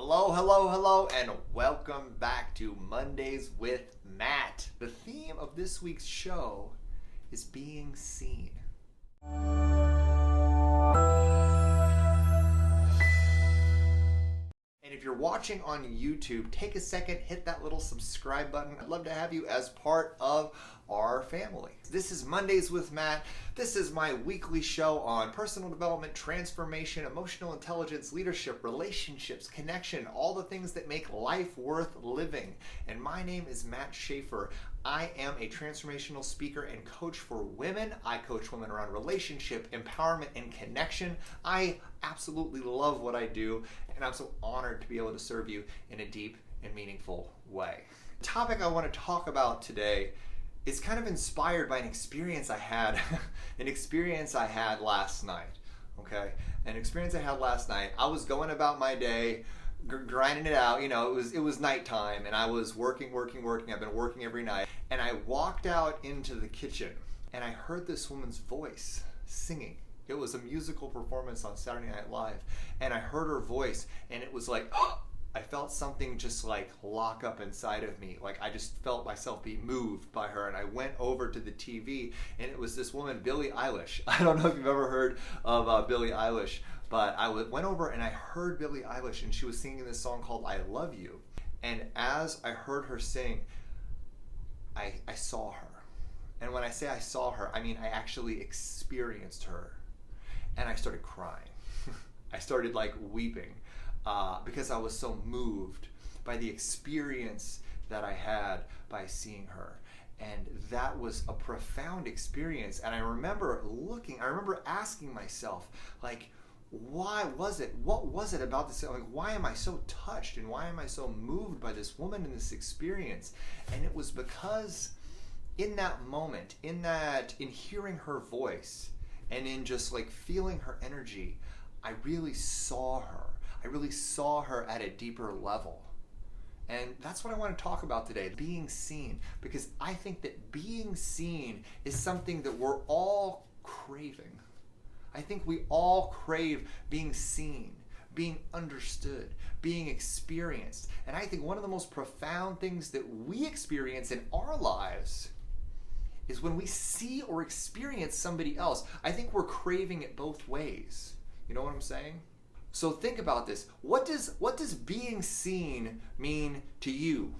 Hello, hello, hello, and welcome back to Mondays with Matt. The theme of this week's show is being seen. And if you're watching on YouTube, take a second, hit that little subscribe button. I'd love to have you as part of our family. This is Mondays with Matt. This is my weekly show on personal development, transformation, emotional intelligence, leadership, relationships, connection, all the things that make life worth living. And my name is Matt Schaefer. I am a transformational speaker and coach for women. I coach women around relationship, empowerment, and connection. I absolutely love what I do, and I'm so honored to be able to serve you in a deep and meaningful way. The topic I want to talk about today is kind of inspired by an experience I had, last night, okay? An experience I had last night. I was going about my day, grinding it out. You know, it was nighttime, and I was working. I've been working every night, and I walked out into the kitchen, and I heard this woman's voice singing. It was a musical performance on Saturday Night Live, and I heard her voice, and it was like, I felt something just like lock up inside of me. Like I just felt myself be moved by her, and I went over to the TV, and it was this woman, Billie Eilish. I don't know if you've ever heard of Billie Eilish, but I went over and I heard Billie Eilish, and she was singing this song called I Love You. And as I heard her sing, I saw her. And when I say I saw her, I mean I actually experienced her. And I started crying. I started like weeping. Because I was so moved by the experience that I had by seeing her. And that was a profound experience. And I remember asking myself, like, why was it? What was it about this? Like, why am I so touched? And why am I so moved by this woman and this experience? And it was because in that moment, in hearing her voice and in just like feeling her energy, I really saw her. I really saw her at a deeper level. And that's what I want to talk about today, being seen. Because I think that being seen is something that we're all craving. I think we all crave being seen, being understood, being experienced. And I think one of the most profound things that we experience in our lives is when we see or experience somebody else. I think we're craving it both ways. You know what I'm saying? So think about this. What does being seen mean to you?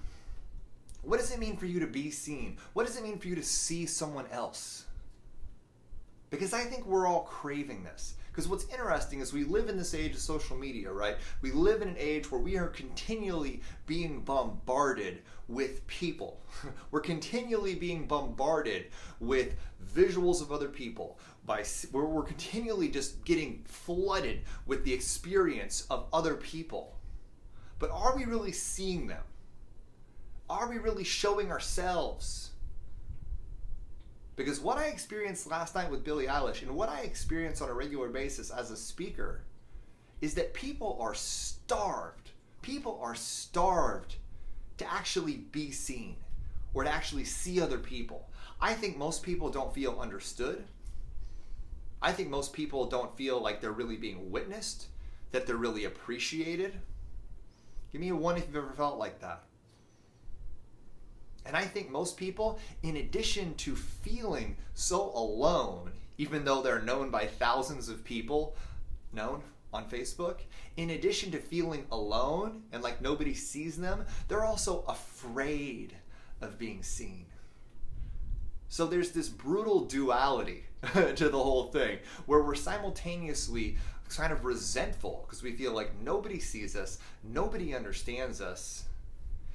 What does it mean for you to be seen? What does it mean for you to see someone else? Because I think we're all craving this. Because what's interesting is we live in this age of social media, right? We live in an age where we are continually being bombarded with people. We're continually being bombarded with visuals of other people. We're continually just getting flooded with the experience of other people. But are we really seeing them? Are we really showing ourselves? Because what I experienced last night with Billie Eilish and what I experience on a regular basis as a speaker is that people are starved. People are starved to actually be seen or to actually see other people. I think most people don't feel understood. I think most people don't feel like they're really being witnessed, that they're really appreciated. Give me a one if you've ever felt like that. And I think most people, in addition to feeling so alone, even though they're known by thousands of people, known on Facebook, in addition to feeling alone and like nobody sees them, they're also afraid of being seen. So there's this brutal duality to the whole thing, where we're simultaneously kind of resentful because we feel like nobody sees us, nobody understands us,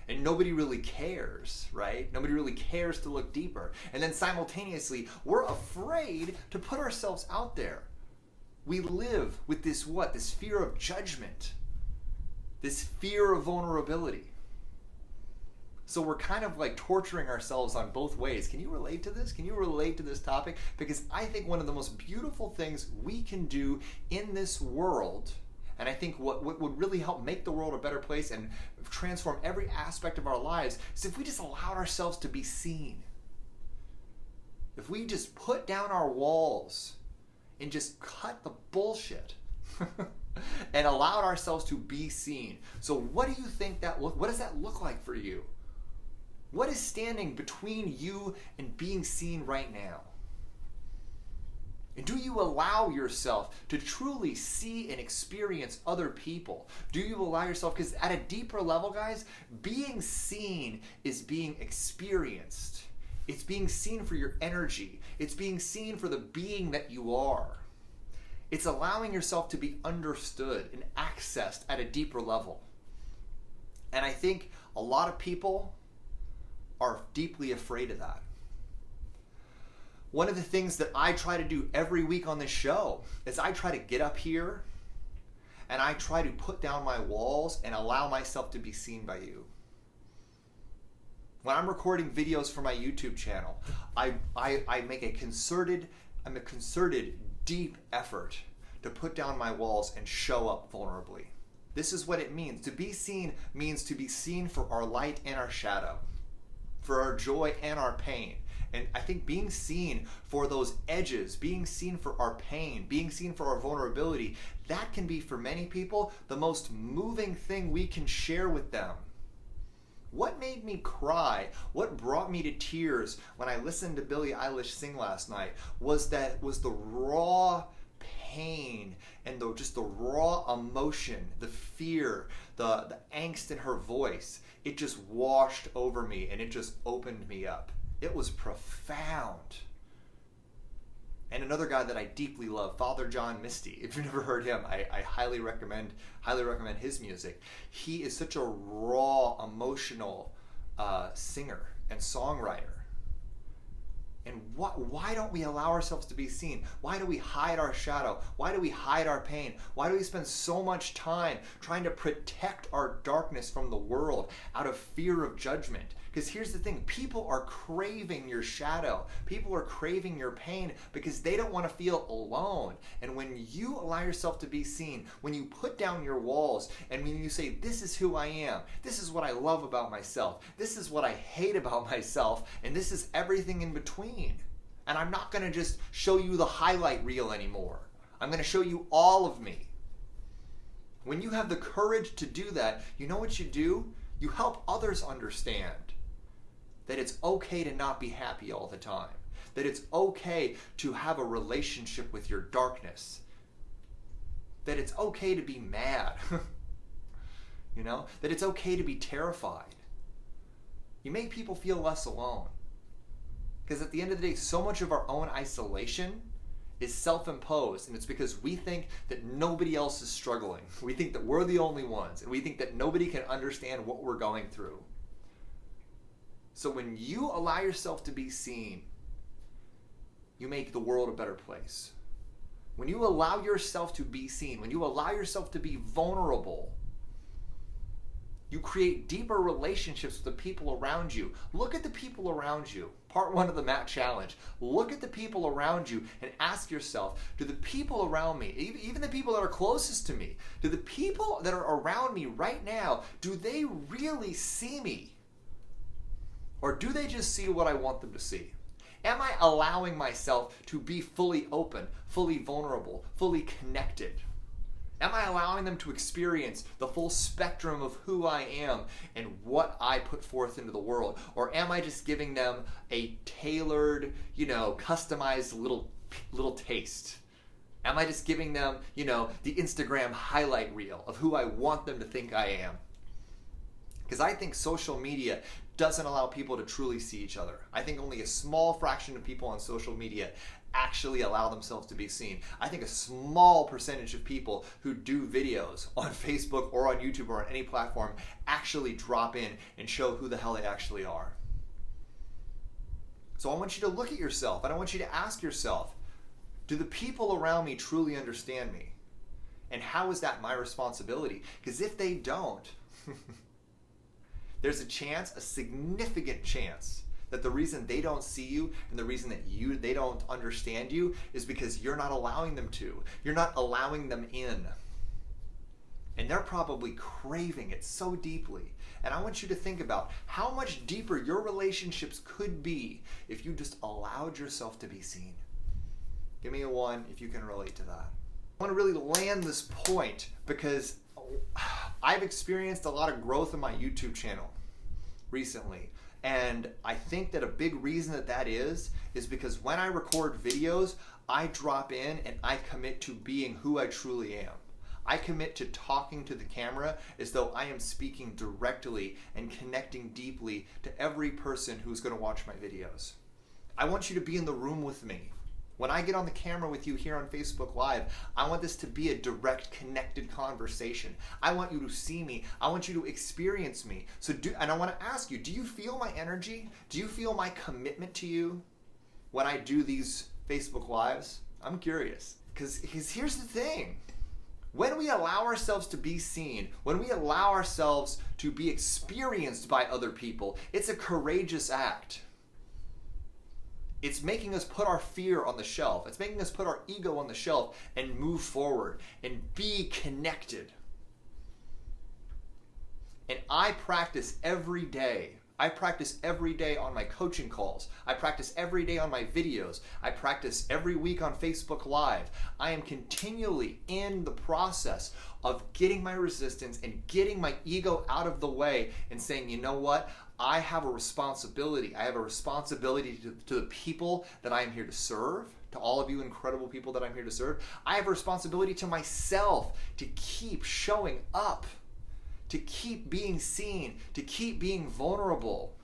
and nobody really cares, right? Nobody really cares to look deeper. And then simultaneously, we're afraid to put ourselves out there. We live with this This fear of judgment, this fear of vulnerability. So we're kind of like torturing ourselves on both ways. Can you relate to this? Can you relate to this topic? Because I think one of the most beautiful things we can do in this world, and I think what would really help make the world a better place and transform every aspect of our lives, is if we just allowed ourselves to be seen. If we just put down our walls and just cut the bullshit and allowed ourselves to be seen. So what do you think what does that look like for you? What is standing between you and being seen right now? And do you allow yourself to truly see and experience other people? Do you allow yourself, because at a deeper level, guys, being seen is being experienced. It's being seen for your energy. It's being seen for the being that you are. It's allowing yourself to be understood and accessed at a deeper level. And I think a lot of people are deeply afraid of that. One of the things that I try to do every week on this show is I try to get up here and I try to put down my walls and allow myself to be seen by you. When I'm recording videos for my YouTube channel, I make a concerted deep effort to put down my walls and show up vulnerably. This is what it means. To be seen means to be seen for our light and our shadow, for our joy and our pain. And I think being seen for those edges, being seen for our pain, being seen for our vulnerability, that can be for many people the most moving thing we can share with them. What made me cry, what brought me to tears when I listened to Billie Eilish sing last night was the raw pain and just the raw emotion, the fear, the angst in her voice. It just washed over me and it just opened me up. It was profound. And another guy that I deeply love, Father John Misty. If you've never heard him, I highly recommend his music. He is such a raw, emotional singer and songwriter. And why don't we allow ourselves to be seen? Why do we hide our shadow? Why do we hide our pain? Why do we spend so much time trying to protect our darkness from the world out of fear of judgment? Because here's the thing, people are craving your shadow. People are craving your pain because they don't want to feel alone. And when you allow yourself to be seen, when you put down your walls, and when you say, this is who I am, this is what I love about myself, this is what I hate about myself, and this is everything in between. And I'm not going to just show you the highlight reel anymore. I'm going to show you all of me. When you have the courage to do that, you know what you do? You help others understand that it's okay to not be happy all the time, that it's okay to have a relationship with your darkness, that it's okay to be mad, that it's okay to be terrified. You make people feel less alone. Because at the end of the day, so much of our own isolation is self-imposed, and it's because we think that nobody else is struggling. We think that we're the only ones, and we think that nobody can understand what we're going through. So when you allow yourself to be seen, you make the world a better place. When you allow yourself to be seen, when you allow yourself to be vulnerable, you create deeper relationships with the people around you. Look at the people around you. Part 1 of the MAT challenge. Look at the people around you and ask yourself, do the people around me, even the people that are closest to me, do the people that are around me right now, do they really see me? Or do they just see what I want them to see? Am I allowing myself to be fully open, fully vulnerable, fully connected? Am I allowing them to experience the full spectrum of who I am and what I put forth into the world? Or am I just giving them a tailored, customized little taste? Am I just giving them, the Instagram highlight reel of who I want them to think I am? Because I think social media doesn't allow people to truly see each other. I think only a small fraction of people on social media actually allow themselves to be seen. I think a small percentage of people who do videos on Facebook or on YouTube or on any platform actually drop in and show who the hell they actually are. So I want you to look at yourself and I want you to ask yourself, do the people around me truly understand me? And how is that my responsibility? Because if they don't, there's a significant chance that the reason they don't see you and the reason that they don't understand you is because you're not allowing them to. You're not allowing them in. And they're probably craving it so deeply. And I want you to think about how much deeper your relationships could be if you just allowed yourself to be seen. Give me a 1 if you can relate to that. I want to really land this point because I've experienced a lot of growth in my YouTube channel recently. And I think that a big reason that is because when I record videos, I drop in and I commit to being who I truly am. I commit to talking to the camera as though I am speaking directly and connecting deeply to every person who's going to watch my videos. I want you to be in the room with me. When I get on the camera with you here on Facebook Live, I want this to be a direct, connected conversation. I want you to see me. I want you to experience me. And I want to ask you, do you feel my energy? Do you feel my commitment to you when I do these Facebook Lives? I'm curious. Because here's the thing. When we allow ourselves to be seen, when we allow ourselves to be experienced by other people, it's a courageous act. It's making us put our fear on the shelf. It's making us put our ego on the shelf and move forward and be connected. And I practice every day. I practice every day on my coaching calls. I practice every day on my videos. I practice every week on Facebook Live. I am continually in the process of getting my resistance and getting my ego out of the way and saying, you know what? I have a responsibility. I have a responsibility to the people that I am here to serve, to all of you incredible people that I'm here to serve. I have a responsibility to myself to keep showing up, to keep being seen, to keep being vulnerable.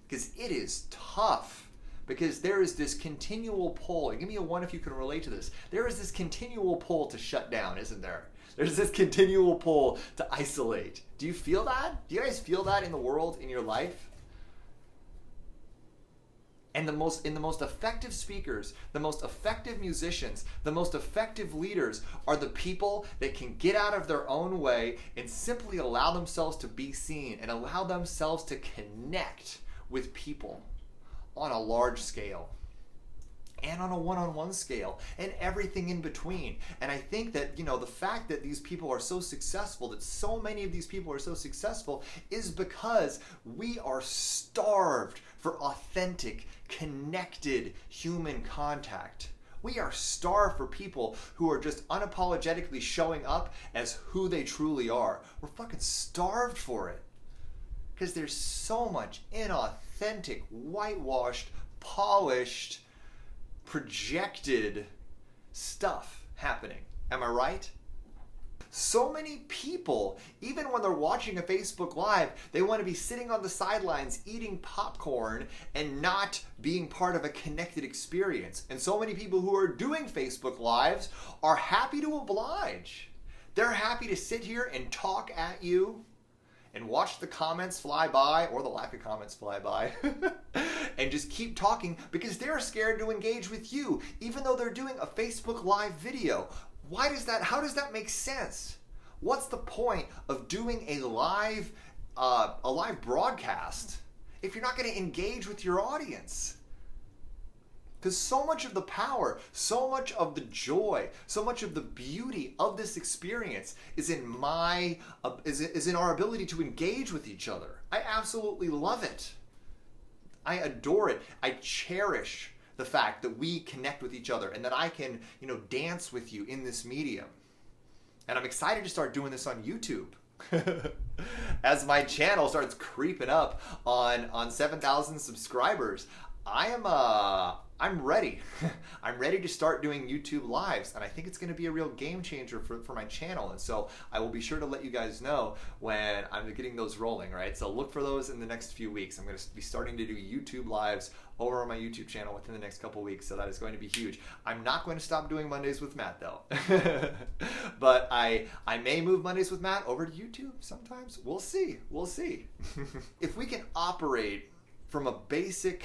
Because it is tough. Because there is this continual pull, and give me a 1 if you can relate to this. There is this continual pull to shut down, isn't there? There's this continual pull to isolate. Do you feel that? Do you guys feel that in the world, in your life? And the most effective speakers, the most effective musicians, the most effective leaders are the people that can get out of their own way and simply allow themselves to be seen and allow themselves to connect with people on a large scale and on a one-on-one scale and everything in between. And I think that, the fact that these people are so successful, that so many of these people are so successful, is because we are starved for authentic, connected human contact. We are starved for people who are just unapologetically showing up as who they truly are. We're fucking starved for it. Because there's so much inauthentic, whitewashed, polished, projected stuff happening. Am I right? So many people, even when they're watching a Facebook Live, they want to be sitting on the sidelines eating popcorn and not being part of a connected experience. And so many people who are doing Facebook Lives are happy to oblige. They're happy to sit here and talk at you and watch the comments fly by, or the lack of comments fly by, and just keep talking because they're scared to engage with you, even though they're doing a Facebook Live video. How does that make sense? What's the point of doing a live broadcast if you're not going to engage with your audience? Because so much of the power, so much of the joy, so much of the beauty of this experience is in our ability to engage with each other. I absolutely love it. I adore it. I cherish the fact that we connect with each other and that I can, dance with you in this medium. And I'm excited to start doing this on YouTube. As my channel starts creeping up on 7,000 subscribers, I'm ready. I'm ready to start doing YouTube Lives, and I think it's going to be a real game changer for my channel. And so I will be sure to let you guys know when I'm getting those rolling, right? So look for those in the next few weeks. I'm going to be starting to do YouTube Lives over on my YouTube channel within the next couple weeks, so that is going to be huge. I'm not going to stop doing Mondays with Matt, though. But I may move Mondays with Matt over to YouTube sometimes. We'll see. We'll see. If we can operate from the basic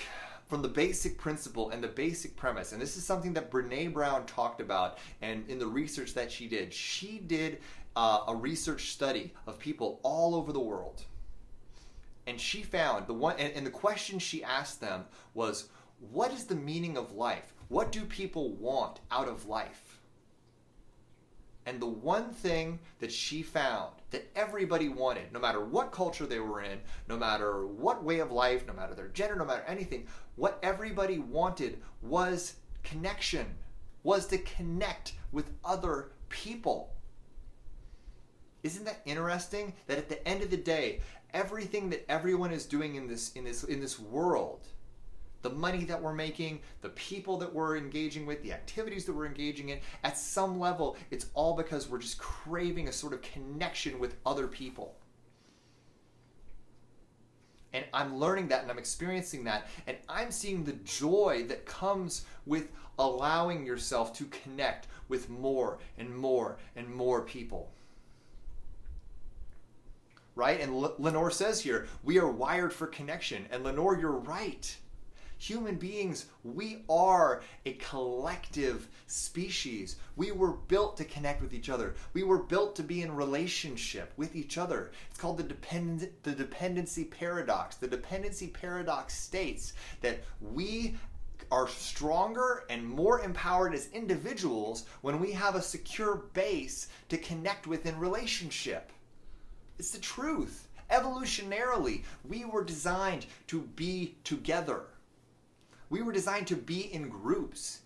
principle and the basic premise, and this is something that Brené Brown talked about, and in the research that she did a research study of people all over the world, and she found the question she asked them was, what is the meaning of life? What do people want out of life? And the one thing that she found that everybody wanted, no matter what culture they were in, no matter what way of life, no matter their gender, no matter anything, what everybody wanted was connection. was to connect with other people. Isn't that interesting? That at the end of the day, everything that everyone is doing in this world, the money that we're making, the people that we're engaging with, the activities that we're engaging in, at some level, it's all because we're just craving a sort of connection with other people. And I'm learning that and I'm experiencing that. And I'm seeing the joy that comes with allowing yourself to connect with more and more and more people. Right? And Lenore says here, we are wired for connection. And Lenore, you're right. Human beings, we are a collective species. We were built to connect with each other. We were built to be in relationship with each other. It's called the dependency paradox. The dependency paradox states that we are stronger and more empowered as individuals when we have a secure base to connect with in relationship. It's the truth. Evolutionarily, we were designed to be together. We were designed to be in groups.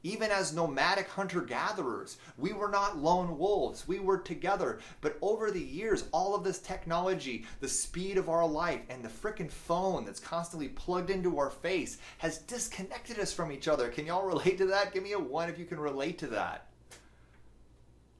Even as nomadic hunter-gatherers, we were not lone wolves. We were together. But over the years, all of this technology, the speed of our life, and the frickin' phone that's constantly plugged into our face has disconnected us from each other. Can y'all relate to that? Give me a 1 if you can relate to that.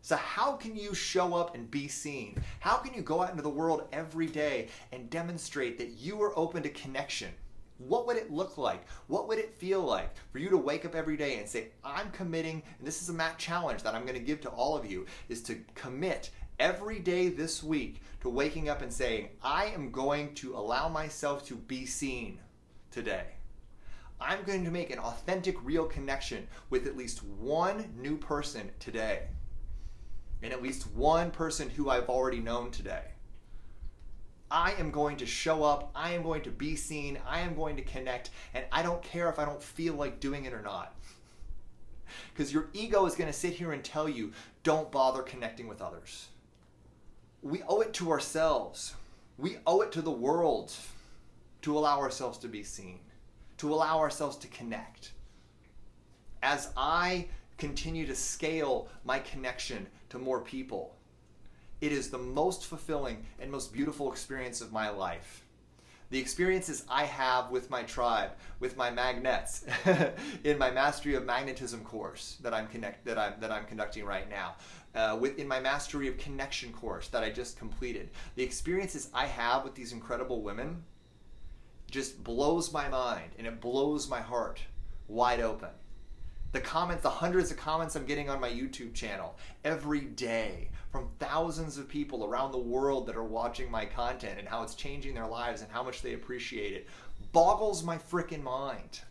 So how can you show up and be seen? How can you go out into the world every day and demonstrate that you are open to connection? What would it look like? What would it feel like for you to wake up every day and say, I'm committing, and this is a Matt challenge that I'm going to give to all of you, is to commit every day this week to waking up and saying, I am going to allow myself to be seen today. I'm going to make an authentic, real connection with at least one new person today. And at least one person who I've already known today. I am going to show up, I am going to be seen, I am going to connect, and I don't care if I don't feel like doing it or not. Because your ego is going to sit here and tell you, don't bother connecting with others. We owe it to ourselves. We owe it to the world to allow ourselves to be seen, to allow ourselves to connect. As I continue to scale my connection to more people, it is the most fulfilling and most beautiful experience of my life. The experiences I have with my tribe, with my magnets, in my Mastery of Magnetism course that I'm conducting right now, in my Mastery of Connection course that I just completed. The experiences I have with these incredible women just blows my mind and it blows my heart wide open. The comments, the hundreds of comments I'm getting on my YouTube channel every day from thousands of people around the world that are watching my content and how it's changing their lives and how much they appreciate it boggles my frickin' mind.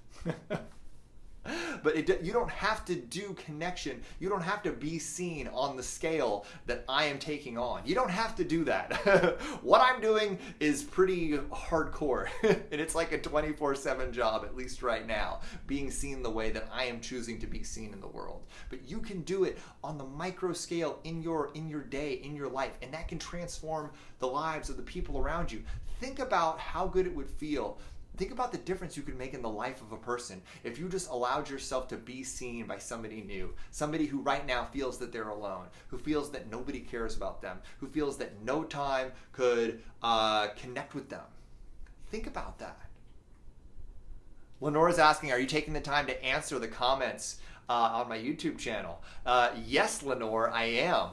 But you don't have to do connection. You don't have to be seen on the scale that I am taking on. You don't have to do that. What I'm doing is pretty hardcore. And it's like a 24/7 job, at least right now, being seen the way that I am choosing to be seen in the world. But you can do it on the micro scale in your day, in your life, and that can transform the lives of the people around you. Think about how good it would feel. Think about the difference you could make in the life of a person if you just allowed yourself to be seen by somebody new, somebody who right now feels that they're alone, who feels that nobody cares about them, who feels that no time could connect with them. Think about that. Lenora's asking, are you taking the time to answer the comments on my YouTube channel? Yes, Lenore, I am.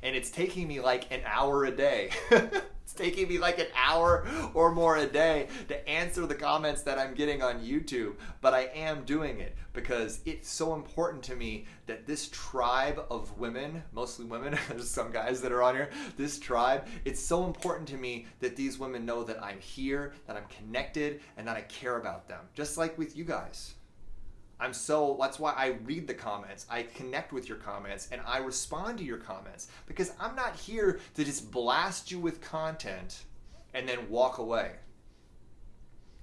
And it's taking me like an hour a day. It's taking me like an hour or more a day to answer the comments that I'm getting on YouTube, but I am doing it because it's so important to me that this tribe of women, mostly women, there's some guys that are on here, this tribe, it's so important to me that these women know that I'm here, that I'm connected, and that I care about them, just like with you guys. That's why I read the comments, I connect with your comments, and I respond to your comments, because I'm not here to just blast you with content and then walk away.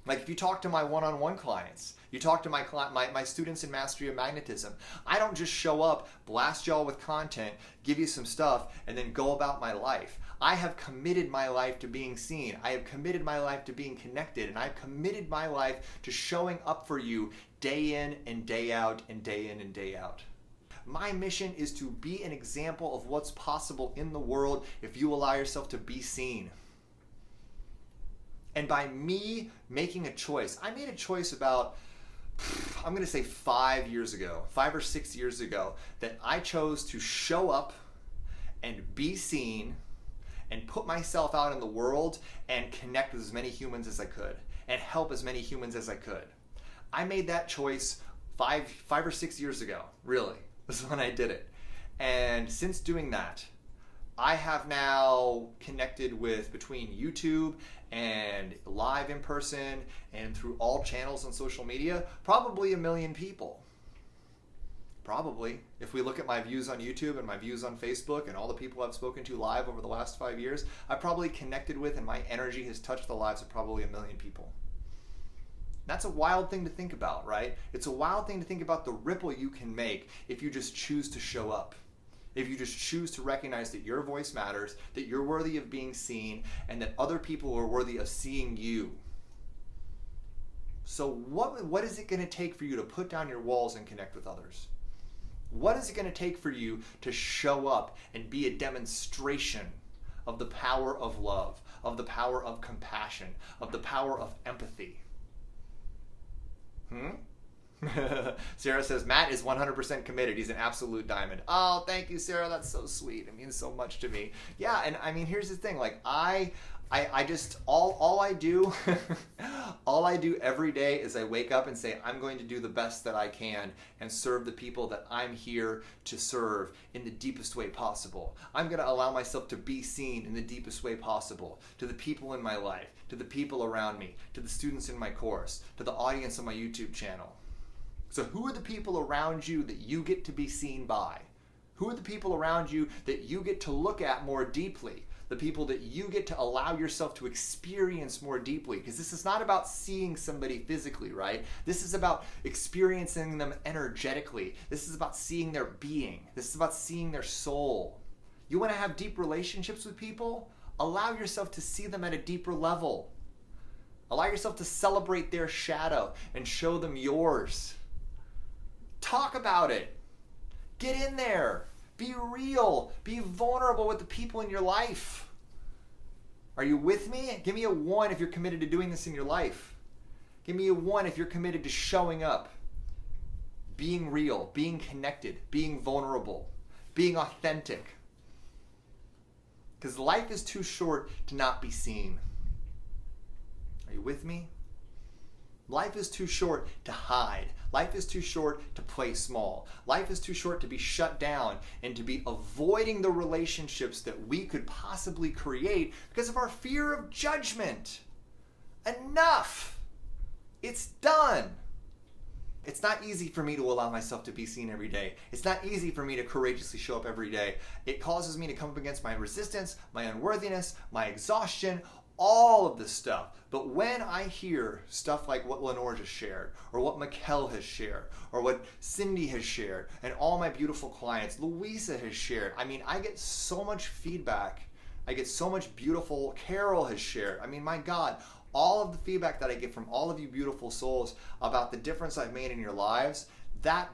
Like if you talk to my one-on-one clients, you talk to my students in Mastery of Magnetism, I don't just show up, blast y'all with content, give you some stuff, and then go about my life. I have committed my life to being seen. I have committed my life to being connected, and I've committed my life to showing up for you day in and day out and day in and day out. My mission is to be an example of what's possible in the world if you allow yourself to be seen. And by me making a choice, I made a choice about, I'm going to say 5 years ago, 5 or 6 years ago, that I chose to show up and be seen and put myself out in the world and connect with as many humans as I could and help as many humans as I could. I made that choice five or 6 years ago, really. This is when I did it. And since doing that, I have now connected with, between YouTube and live in person and through all channels on social media, probably 1 million people. Probably. If we look at my views on YouTube and my views on Facebook and all the people I've spoken to live over the last 5 years, I've probably connected with, and my energy has touched the lives of probably 1 million people. That's a wild thing to think about, right? It's a wild thing to think about the ripple you can make if you just choose to show up. If you just choose to recognize that your voice matters, that you're worthy of being seen, and that other people are worthy of seeing you. So what is it going to take for you to put down your walls and connect with others? What is it going to take for you to show up and be a demonstration of the power of love, of the power of compassion, of the power of empathy? Sarah says, Matt is 100% committed. He's an absolute diamond. Oh, thank you, Sarah. That's so sweet. It means so much to me. Yeah, and I mean, here's the thing. Like, I just, all I do, all I do every day is I wake up and say, I'm going to do the best that I can and serve the people that I'm here to serve in the deepest way possible. I'm going to allow myself to be seen in the deepest way possible to the people in my life, to the people around me, to the students in my course, to the audience on my YouTube channel. So who are the people around you that you get to be seen by? Who are the people around you that you get to look at more deeply? The people that you get to allow yourself to experience more deeply. Because this is not about seeing somebody physically, right? This is about experiencing them energetically. This is about seeing their being. This is about seeing their soul. You want to have deep relationships with people? Allow yourself to see them at a deeper level. Allow yourself to celebrate their shadow and show them yours. Talk about it. Get in there. Be real. Be vulnerable with the people in your life. Are you with me? Give me a 1 if you're committed to doing this in your life. Give me a 1 if you're committed to showing up, being real, being connected, being vulnerable, being authentic. Because life is too short to not be seen. Are you with me? Life is too short to hide. Life is too short to play small. Life is too short to be shut down and to be avoiding the relationships that we could possibly create because of our fear of judgment. Enough! It's done. It's not easy for me to allow myself to be seen every day. It's not easy for me to courageously show up every day. It causes me to come up against my resistance, my unworthiness, my exhaustion, all of this stuff. But when I hear stuff like what Lenore just shared, or what Mikkel has shared, or what Cindy has shared, and all my beautiful clients, Louisa has shared, I mean, I get so much feedback. I get so much beautiful, Carol has shared. I mean, my God, all of the feedback that I get from all of you beautiful souls about the difference I've made in your lives, that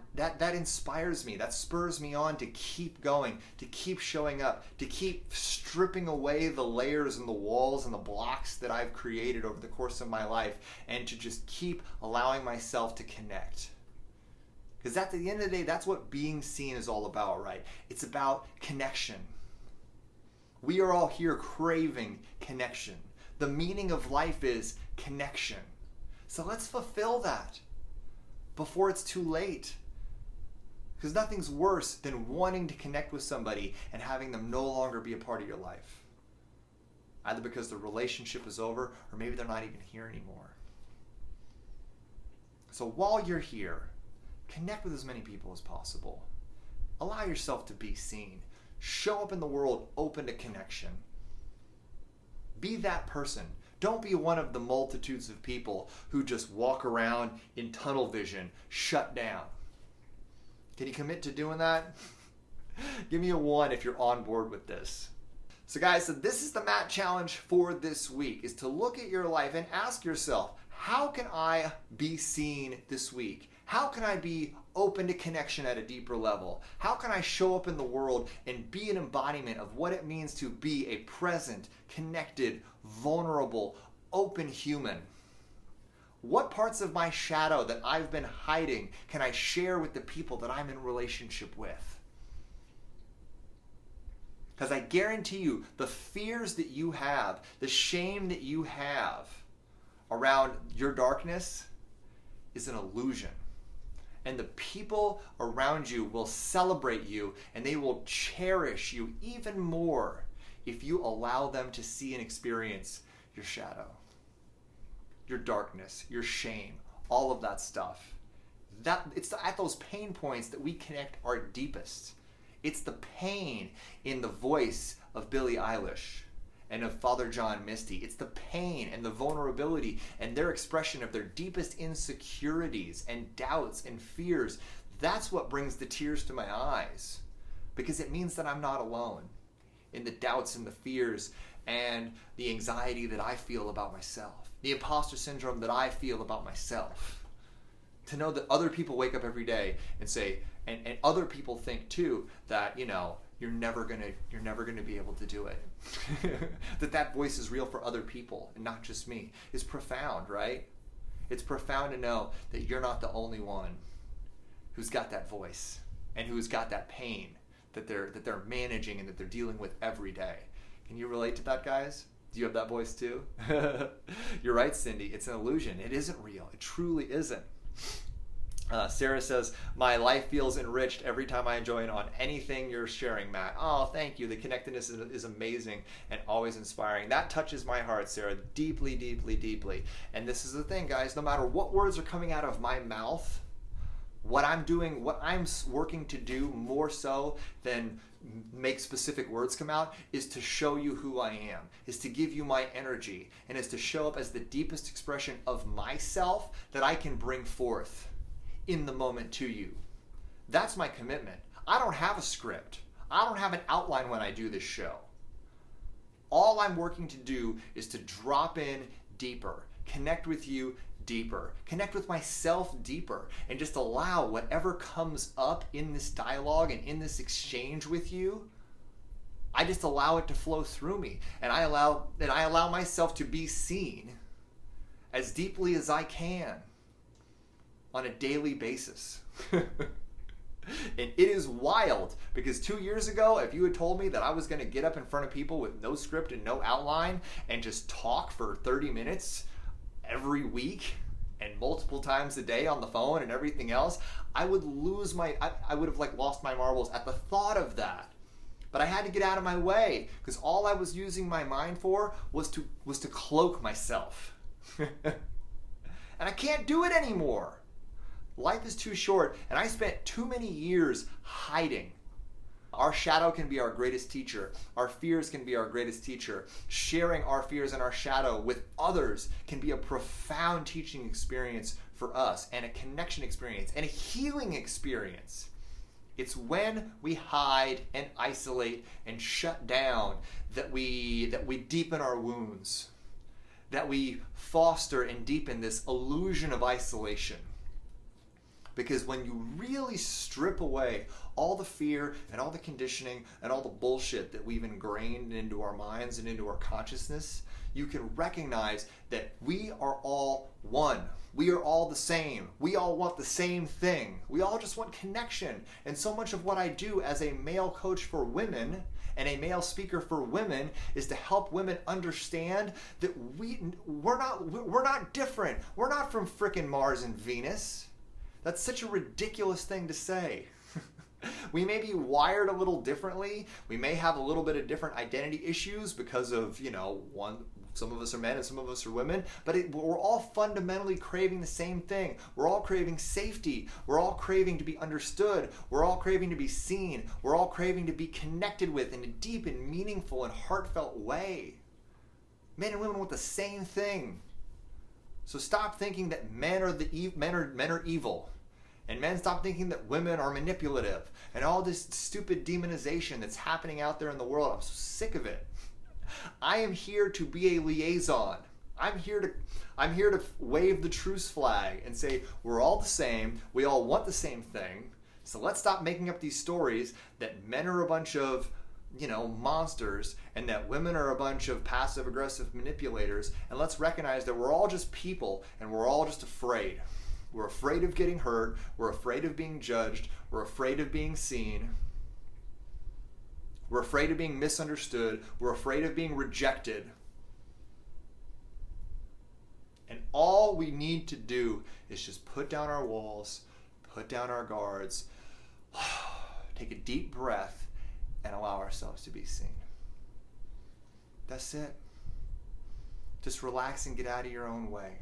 inspires me. That spurs me on to keep going, to keep showing up, to keep stripping away the layers and the walls and the blocks that I've created over the course of my life, and to just keep allowing myself to connect. Because at the end of the day, that's what being seen is all about, right? It's about connection. We are all here craving connection. The meaning of life is connection. So let's fulfill that before it's too late. Because nothing's worse than wanting to connect with somebody and having them no longer be a part of your life. Either because the relationship is over, or maybe they're not even here anymore. So while you're here, connect with as many people as possible. Allow yourself to be seen. Show up in the world open to connection. Be that person. Don't be one of the multitudes of people who just walk around in tunnel vision, shut down. Can you commit to doing that? Give me a 1 if you're on board with this. So guys, so this is the Matt Challenge for this week, is to look at your life and ask yourself, how can I be seen this week? How can I be open to connection at a deeper level? How can I show up in the world and be an embodiment of what it means to be a present, connected, vulnerable, open human? What parts of my shadow that I've been hiding can I share with the people that I'm in relationship with? Because I guarantee you, the fears that you have, the shame that you have around your darkness is an illusion. And the people around you will celebrate you, and they will cherish you even more if you allow them to see and experience your shadow, your darkness, your shame, all of that stuff. It's at those pain points that we connect our deepest. It's the pain in the voice of Billie Eilish and of Father John Misty. It's the pain and the vulnerability and their expression of their deepest insecurities and doubts and fears. That's what brings the tears to my eyes, because it means that I'm not alone in the doubts and the fears and the anxiety that I feel about myself, the imposter syndrome that I feel about myself. To know that other people wake up every day and say, and other people think too that, you're never gonna be able to do it. that voice is real for other people and not just me, is profound, right? It's profound to know that you're not the only one who's got that voice and who's got that pain that they're managing and that they're dealing with every day. Can you relate to that, guys? Do you have that voice too? You're right, Cindy. It's an illusion. It isn't real. It truly isn't. Sarah says, my life feels enriched every time I join on anything you're sharing, Matt. Oh, thank you. The connectedness is amazing and always inspiring. That touches my heart, Sarah, deeply, deeply, deeply. And this is the thing, guys, no matter what words are coming out of my mouth, what I'm doing, what I'm working to do more so than make specific words come out, is to show you who I am, is to give you my energy, and is to show up as the deepest expression of myself that I can bring forth in the moment to you. That's my commitment. I don't have a script. I don't have an outline when I do this show. All I'm working to do is to drop in deeper, connect with you deeper, connect with myself deeper, and just allow whatever comes up in this dialogue and in this exchange with you, I just allow it to flow through me, and I allow myself to be seen as deeply as I can on a daily basis. And it is wild, because 2 years ago, if you had told me that I was going to get up in front of people with no script and no outline and just talk for 30 minutes every week and multiple times a day on the phone and everything else, I would I would have lost my marbles at the thought of that. But I had to get out of my way, because all I was using my mind for was to cloak myself. And I can't do it anymore. Life is too short, and I spent too many years hiding. Our shadow can be our greatest teacher. Our fears can be our greatest teacher. Sharing our fears and our shadow with others can be a profound teaching experience for us, and a connection experience, and a healing experience. It's when we hide and isolate and shut down that we deepen our wounds, that we foster and deepen this illusion of isolation. Because when you really strip away all the fear and all the conditioning and all the bullshit that we've ingrained into our minds and into our consciousness, you can recognize that we are all one. We are all the same. We all want the same thing. We all just want connection. And so much of what I do as a male coach for women and a male speaker for women is to help women understand that we're not different. We're not from frickin' Mars and Venus. That's such a ridiculous thing to say. We may be wired a little differently. We may have a little bit of different identity issues because of, some of us are men and some of us are women, but we're all fundamentally craving the same thing. We're all craving safety. We're all craving to be understood. We're all craving to be seen. We're all craving to be connected with in a deep and meaningful and heartfelt way. Men and women want the same thing. So stop thinking that men are evil. And men, stop thinking that women are manipulative. And all this stupid demonization that's happening out there in the world. I'm so sick of it. I am here to be a liaison. I'm here to wave the truce flag and say we're all the same. We all want the same thing. So let's stop making up these stories that men are a bunch of, monsters and that women are a bunch of passive aggressive manipulators. And let's recognize that we're all just people and we're all just afraid. We're afraid of getting hurt. We're afraid of being judged. We're afraid of being seen. We're afraid of being misunderstood. We're afraid of being rejected. And all we need to do is just put down our walls, put down our guards, take a deep breath, and allow ourselves to be seen. That's it. Just relax and get out of your own way.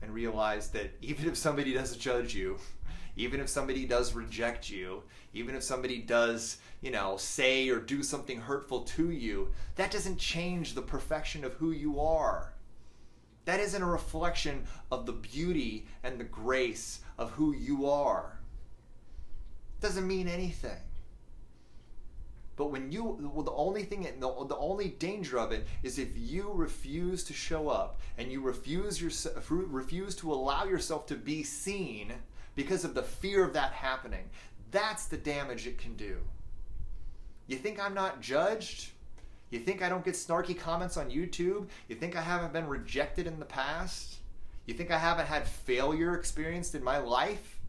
And realize that even if somebody does judge you, even if somebody does reject you, even if somebody does, say or do something hurtful to you, that doesn't change the perfection of who you are. That isn't a reflection of the beauty and the grace of who you are. It doesn't mean anything. But the only danger of it is if you refuse to show up and you refuse to allow yourself to be seen because of the fear of that happening. That's the damage it can do. You think I'm not judged? You think I don't get snarky comments on YouTube? You think I haven't been rejected in the past? You think I haven't had failure experienced in my life?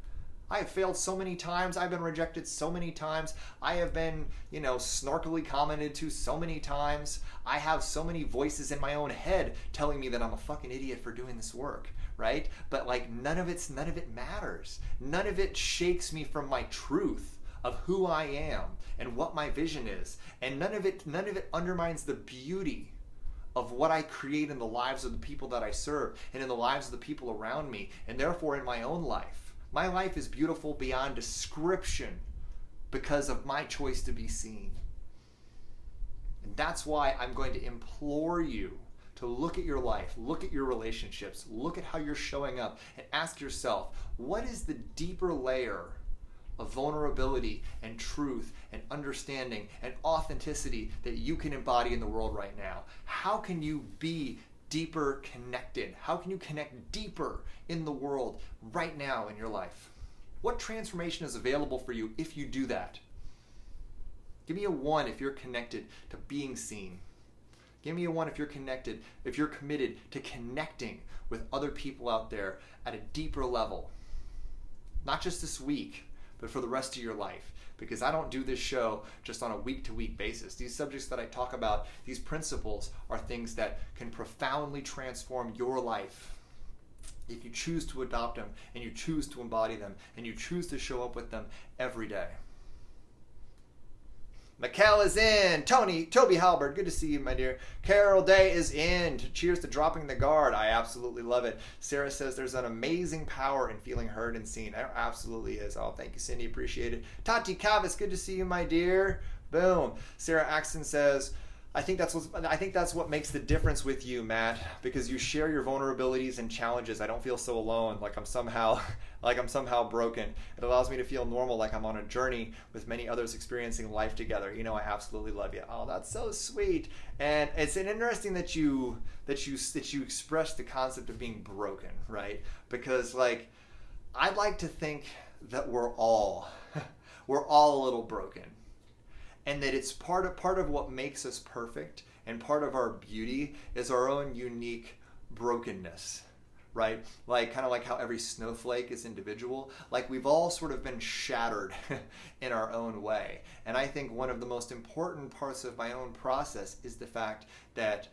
I have failed so many times. I've been rejected so many times. I have been, snarkily commented to so many times. I have so many voices in my own head telling me that I'm a fucking idiot for doing this work, right? But none of it matters. None of it shakes me from my truth of who I am and what my vision is. And none of it undermines the beauty of what I create in the lives of the people that I serve and in the lives of the people around me, and therefore in my own life. My life is beautiful beyond description because of my choice to be seen. And that's why I'm going to implore you to look at your life, look at your relationships, look at how you're showing up, and ask yourself, what is the deeper layer of vulnerability and truth and understanding and authenticity that you can embody in the world right now? How can you be deeper connected? How can you connect deeper in the world right now in your life? What transformation is available for you if you do that? Give me a 1 if you're connected to being seen. Give me a 1 if you're committed to connecting with other people out there at a deeper level. Not just this week, but for the rest of your life. Because I don't do this show just on a week-to-week basis. These subjects that I talk about, these principles, are things that can profoundly transform your life if you choose to adopt them and you choose to embody them and you choose to show up with them every day. Mikkel is in. Toby Halbert, good to see you, my dear. Carol Day is in. Cheers to dropping the guard. I absolutely love it. Sarah says there's an amazing power in feeling heard and seen. There absolutely is. Oh, thank you, Cindy. Appreciate it. Tati Kavis, good to see you, my dear. Boom. Sarah Axton says, I think that's what makes the difference with you, Matt, because you share your vulnerabilities and challenges. I don't feel so alone, like I'm somehow broken. It allows me to feel normal, like I'm on a journey with many others experiencing life together. I absolutely love you. Oh, that's so sweet. And it's interesting that you express the concept of being broken, right? Because I'd like to think that we're all a little broken. And that it's part of what makes us perfect, and part of our beauty is our own unique brokenness, right? Kind of like how every snowflake is individual. We've all sort of been shattered in our own way. And I think one of the most important parts of my own process is the fact that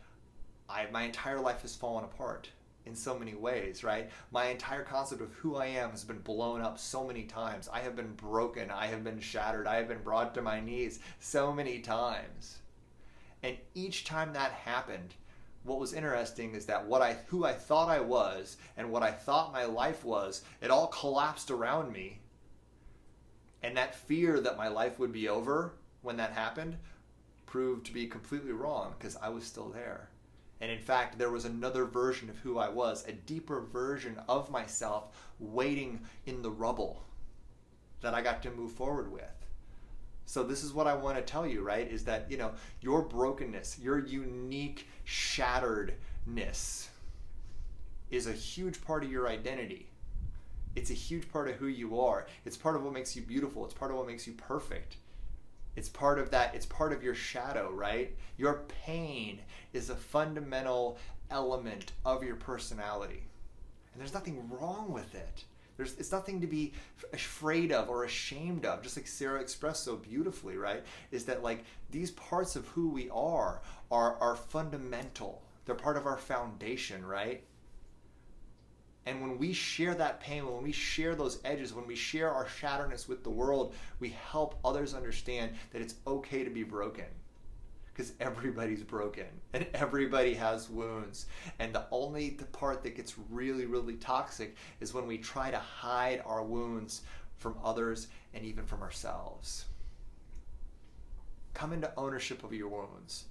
my entire life has fallen apart in so many ways, right? My entire concept of who I am has been blown up so many times. I have been broken. I have been shattered. I have been brought to my knees so many times. And each time that happened, what was interesting is that who I thought I was and what I thought my life was, it all collapsed around me. And that fear that my life would be over when that happened proved to be completely wrong, because I was still there. And in fact, there was another version of who I was, a deeper version of myself waiting in the rubble that I got to move forward with. So this is what I want to tell you, right? Is that, your brokenness, your unique shatteredness is a huge part of your identity. It's a huge part of who you are. It's part of what makes you beautiful. It's part of what makes you perfect. It's part of that. It's part of your shadow, right? Your pain is a fundamental element of your personality. And there's nothing wrong with it. It's nothing to be afraid of or ashamed of, just like Sarah expressed so beautifully, right? Is that like these parts of who we are fundamental. They're part of our foundation, right? And when we share that pain, when we share those edges, when we share our shatterness with the world, we help others understand that it's okay to be broken. Because everybody's broken and everybody has wounds. And the part that gets really, really toxic is when we try to hide our wounds from others and even from ourselves. Come into ownership of your wounds.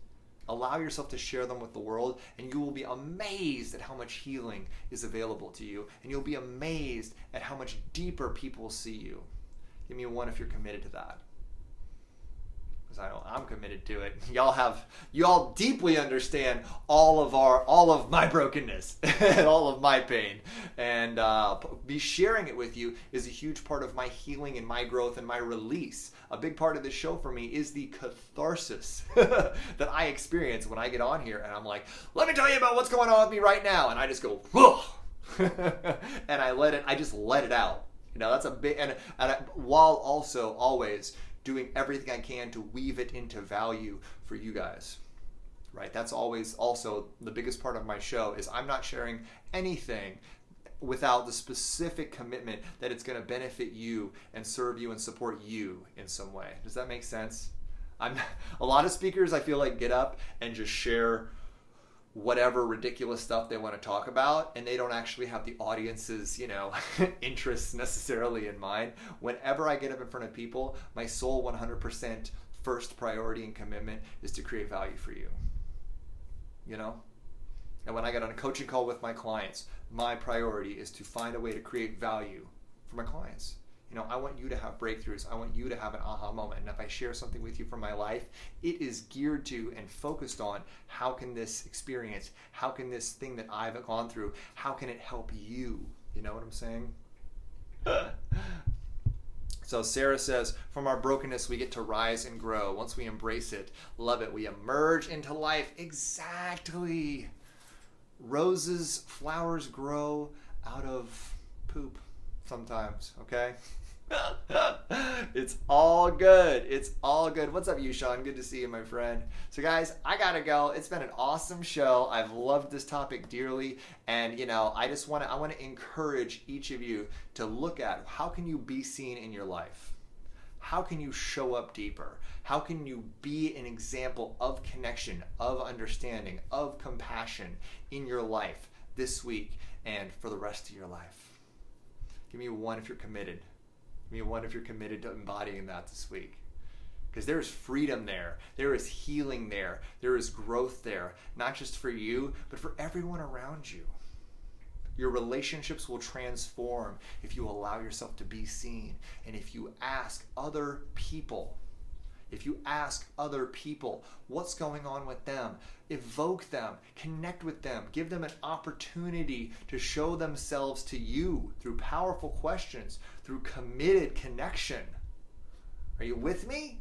Allow yourself to share them with the world, and you will be amazed at how much healing is available to you. And you'll be amazed at how much deeper people see you. Give me a 1 if you're committed to that. Because I'm committed to it. Y'all deeply understand all of my brokenness and all of my pain, and be sharing it with you is a huge part of my healing and my growth and my release. A big part of this show for me is the catharsis that I experience when I get on here and I'm like, let me tell you about what's going on with me right now, and I just go, whoa, and I just let it out. That's a big, while also always doing everything I can to weave it into value for you guys, right? That's always also the biggest part of my show is I'm not sharing anything without the specific commitment that it's going to benefit you and serve you and support you in some way. Does that make sense? A lot of speakers I feel like get up and just share whatever ridiculous stuff they want to talk about, and they don't actually have the audience's, interests necessarily in mind. Whenever I get up in front of people, my sole 100% first priority and commitment is to create value for you. And when I get on a coaching call with my clients, my priority is to find a way to create value for my clients. I want you to have breakthroughs. I want you to have an aha moment. And if I share something with you from my life, it is geared to and focused on how can this experience, how can this thing that I've gone through, how can it help you? You know what I'm saying? So Sarah says, from our brokenness, we get to rise and grow. Once we embrace it, love it, we emerge into life. Exactly. Roses, flowers grow out of poop sometimes, okay? It's all good. It's all good. What's up, Yushan? Good to see you, my friend. So guys, I gotta go. It's been an awesome show. I've loved this topic dearly, and I want to encourage each of you to look at how can you be seen in your life? How can you show up deeper? How can you be an example of connection, of understanding, of compassion in your life this week and for the rest of your life? Give me a 1 if you're committed. Give me a 1 if you're committed to embodying that this week. Because there is freedom there. There is healing there. There is growth there. Not just for you, but for everyone around you. Your relationships will transform if you allow yourself to be seen. And if you ask other people what's going on with them, evoke them, connect with them, give them an opportunity to show themselves to you through powerful questions, through committed connection. Are you with me?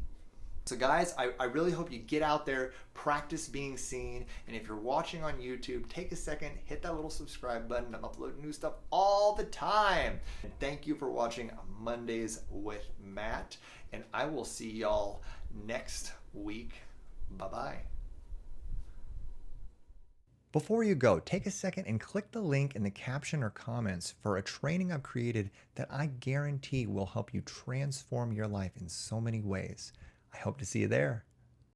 So guys, I really hope you get out there, practice being seen, and if you're watching on YouTube, take a second, hit that little subscribe button. I'm uploading new stuff all the time. And thank you for watching Mondays with Matt, and I will see y'all next week. Bye-bye. Before you go, take a second and click the link in the caption or comments for a training I've created that I guarantee will help you transform your life in so many ways. I hope to see you there.